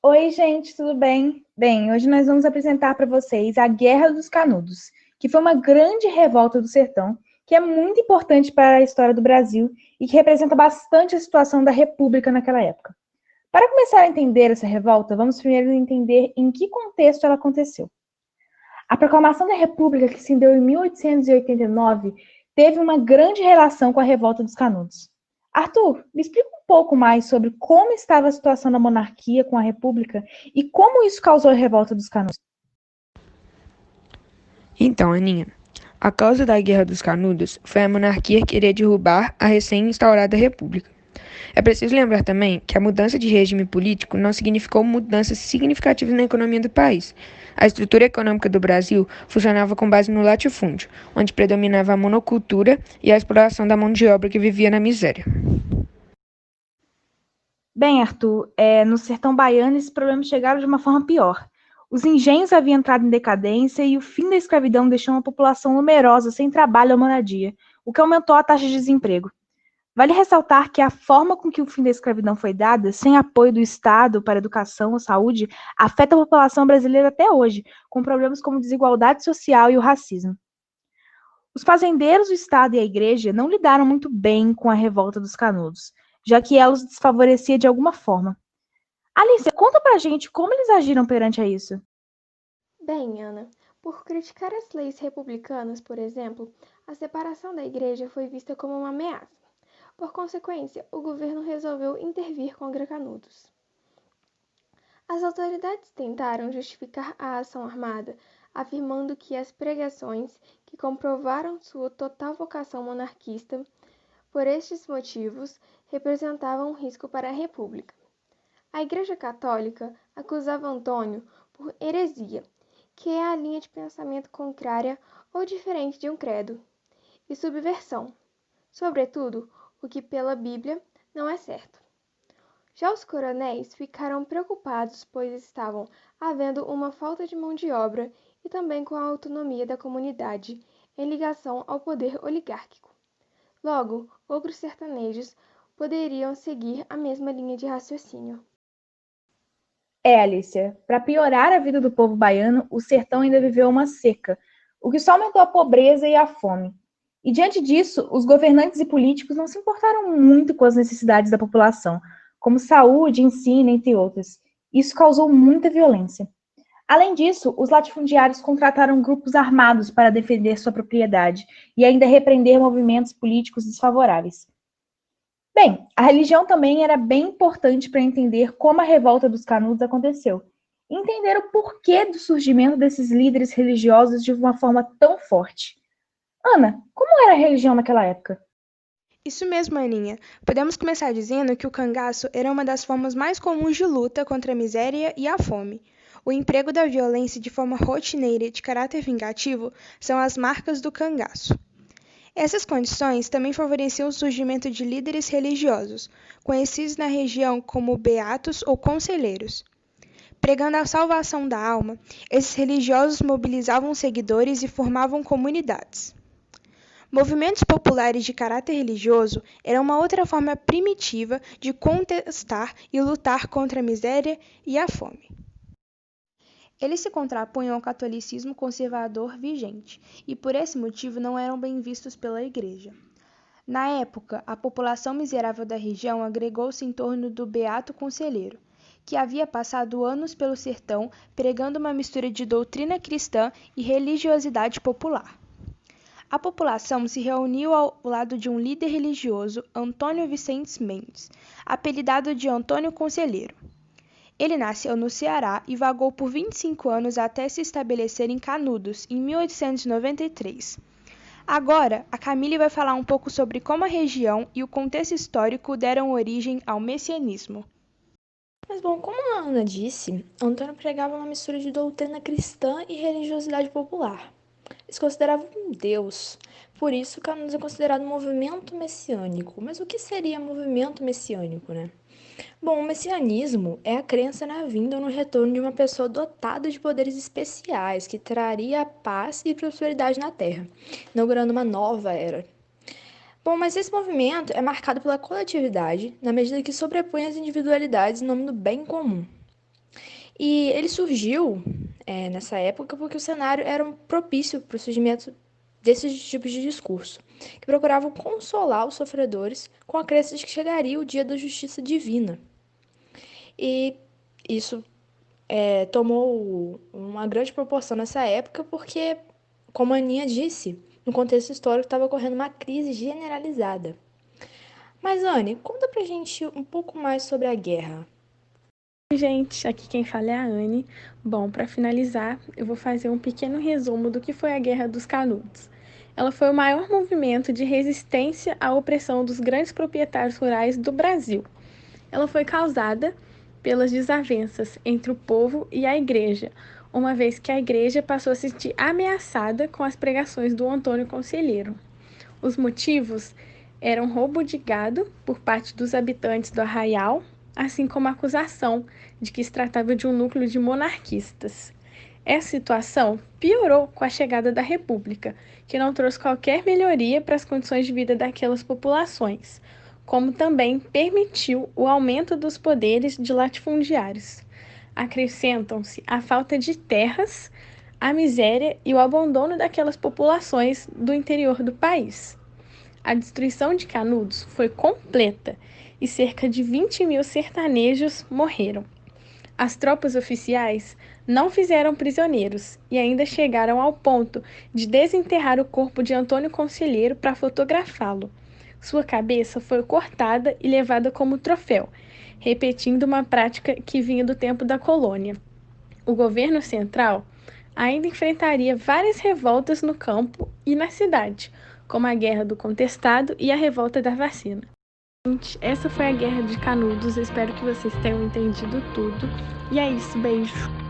Oi, gente, tudo bem? Bem, hoje nós vamos apresentar para vocês a Guerra dos Canudos, que foi uma grande revolta do sertão, que é muito importante para a história do Brasil e que representa bastante a situação da República naquela época. Para começar a entender essa revolta, vamos primeiro entender em que contexto ela aconteceu. A proclamação da República, que se deu em 1889, teve uma grande relação com a revolta dos Canudos. Arthur, me explica um pouco mais sobre como estava a situação da monarquia com a República e como isso causou a revolta dos Canudos. Então, Aninha, a causa da Guerra dos Canudos foi a monarquia querer derrubar a recém-instaurada República. É preciso lembrar também que a mudança de regime político não significou mudanças significativas na economia do país. A estrutura econômica do Brasil funcionava com base no latifúndio, onde predominava a monocultura e a exploração da mão de obra que vivia na miséria. Bem, Arthur, no sertão baiano esses problemas chegaram de uma forma pior. Os engenhos haviam entrado em decadência e o fim da escravidão deixou uma população numerosa sem trabalho ou moradia, o que aumentou a taxa de desemprego. Vale ressaltar que a forma com que o fim da escravidão foi dada, sem apoio do Estado para a educação ou saúde, afeta a população brasileira até hoje, com problemas como desigualdade social e o racismo. Os fazendeiros, o Estado e a Igreja não lidaram muito bem com a revolta dos Canudos, já que ela os desfavorecia de alguma forma. Alice, conta pra gente como eles agiram perante a isso. Bem, Ana, por criticar as leis republicanas, por exemplo, a separação da igreja foi vista como uma ameaça. Por consequência, o governo resolveu intervir contra Canudos. As autoridades tentaram justificar a ação armada, afirmando que as pregações, que comprovaram sua total vocação monarquista, por estes motivos, representavam um risco para a República. A Igreja Católica acusava Antônio por heresia, que é a linha de pensamento contrária ou diferente de um credo, e subversão, sobretudo o que pela Bíblia não é certo. Já os coronéis ficaram preocupados, pois estavam havendo uma falta de mão de obra e também com a autonomia da comunidade em ligação ao poder oligárquico. Logo, outros sertanejos poderiam seguir a mesma linha de raciocínio. Alicia, para piorar a vida do povo baiano, o sertão ainda viveu uma seca, o que só aumentou a pobreza e a fome. E diante disso, os governantes e políticos não se importaram muito com as necessidades da população, como saúde, ensino, entre outras. Isso causou muita violência. Além disso, os latifundiários contrataram grupos armados para defender sua propriedade e ainda repreender movimentos políticos desfavoráveis. Bem, a religião também era bem importante para entender como a revolta dos Canudos aconteceu. E entender o porquê do surgimento desses líderes religiosos de uma forma tão forte. Ana, como era a religião naquela época? Isso mesmo, Aninha. Podemos começar dizendo que o cangaço era uma das formas mais comuns de luta contra a miséria e a fome. O emprego da violência de forma rotineira e de caráter vingativo são as marcas do cangaço. Essas condições também favoreciam o surgimento de líderes religiosos, conhecidos na região como beatos ou conselheiros. Pregando a salvação da alma, esses religiosos mobilizavam seguidores e formavam comunidades. Movimentos populares de caráter religioso eram uma outra forma primitiva de contestar e lutar contra a miséria e a fome. Eles se contrapunham ao catolicismo conservador vigente e, por esse motivo, não eram bem vistos pela Igreja. Na época, a população miserável da região agregou-se em torno do Beato Conselheiro, que havia passado anos pelo sertão pregando uma mistura de doutrina cristã e religiosidade popular. A população se reuniu ao lado de um líder religioso, Antônio Vicentes Mendes, apelidado de Antônio Conselheiro. Ele nasceu no Ceará e vagou por 25 anos até se estabelecer em Canudos, em 1893. Agora, a Camille vai falar um pouco sobre como a região e o contexto histórico deram origem ao messianismo. Mas bom, como a Ana disse, Antônio pregava uma mistura de doutrina cristã e religiosidade popular. Eles consideravam um Deus. Por isso, Canudos é considerado um movimento messiânico. Mas o que seria movimento messiânico, né? Bom, o messianismo é a crença na vinda ou no retorno de uma pessoa dotada de poderes especiais que traria paz e prosperidade na Terra, inaugurando uma nova era. Bom, mas esse movimento é marcado pela coletividade, na medida que sobrepõe as individualidades em nome do bem comum. E ele surgiu nessa época porque o cenário era propício para o surgimento desses tipos de discurso, que procuravam consolar os sofredores com a crença de que chegaria o dia da justiça divina. E isso tomou uma grande proporção nessa época porque, como a Aninha disse, no contexto histórico estava ocorrendo uma crise generalizada. Mas, Anne, conta pra gente um pouco mais sobre a guerra. Oi, gente, aqui quem fala é a Anne. Bom, para finalizar, eu vou fazer um pequeno resumo do que foi a Guerra dos Canudos. Ela foi o maior movimento de resistência à opressão dos grandes proprietários rurais do Brasil. Ela foi causada pelas desavenças entre o povo e a igreja, uma vez que a igreja passou a se sentir ameaçada com as pregações do Antônio Conselheiro. Os motivos eram roubo de gado por parte dos habitantes do arraial, assim como a acusação de que se tratava de um núcleo de monarquistas. Essa situação piorou com a chegada da República, que não trouxe qualquer melhoria para as condições de vida daquelas populações, como também permitiu o aumento dos poderes de latifundiários. Acrescentam-se a falta de terras, a miséria e o abandono daquelas populações do interior do país. A destruição de Canudos foi completa e cerca de 20.000 sertanejos morreram. As tropas oficiais não fizeram prisioneiros e ainda chegaram ao ponto de desenterrar o corpo de Antônio Conselheiro para fotografá-lo. Sua cabeça foi cortada e levada como troféu, repetindo uma prática que vinha do tempo da colônia. O governo central ainda enfrentaria várias revoltas no campo e na cidade, como a Guerra do Contestado e a Revolta da Vacina. Gente, essa foi a Guerra de Canudos, espero que vocês tenham entendido tudo. E é isso, beijo!